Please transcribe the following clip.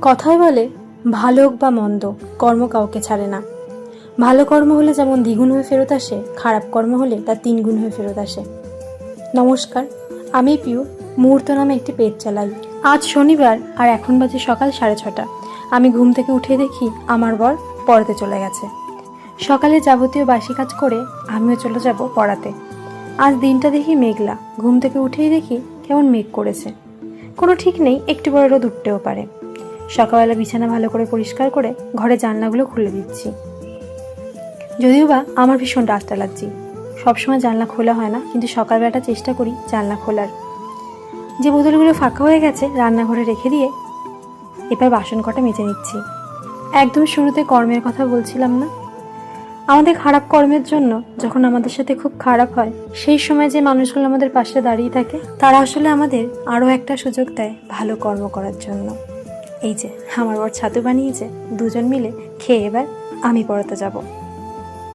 কথায় বলে ভালো হোক বা মন্দ, কর্ম কাউকে ছাড়ে না। ভালো কর্ম হলে যেমন দ্বিগুণ হয়ে ফেরত আসে, খারাপ কর্ম হলে তার 3 গুণ হয়ে ফেরত আসে। নমস্কার, আমি পিউ মুহূর্ত নামে একটি পেজ চালাই। আজ শনিবার আর এখন বাজে সকাল 6:30। আমি ঘুম থেকে উঠে দেখি আমার বর পড়াতে চলে গেছে। সকালে যাবতীয় বাসি কাজ করে আমিও চলে যাব পড়াতে। আজ দিনটা দেখি মেঘলা, ঘুম থেকে উঠেই দেখি কেমন মেঘ করেছে। কোনো ঠিক নেই, একটু বড় রোদ উঠতেও পারে। সকালবেলা বিছানা ভালো করে পরিষ্কার করে ঘরে জানলাগুলো খুলে দিচ্ছি। যদিও বা আমার ভীষণ ডাস্ট অ্যালার্জি, সবসময় জানলা খোলা হয় না, কিন্তু সকালবেলাটা চেষ্টা করি জানলা খোলার। যে বোতলগুলো ফাঁকা হয়ে গেছে রান্নাঘরে রেখে দিয়ে এবার বাসন কটা মেজে নিচ্ছি। একদম শুরুতে কর্মের কথা বলছিলাম না, আমাদের খারাপ কর্মের জন্য যখন আমাদের সাথে খুব খারাপ হয়, সেই সময় যে মানুষগুলো আমাদের পাশে দাঁড়িয়ে থাকে তারা আসলে আমাদের আরও একটা সুযোগ দেয় ভালো কর্ম করার জন্য। এই যে আমার বর ছাতু বানিয়েছে, দুজন মিলে খেয়ে এবার আমি পড়াতে যাব।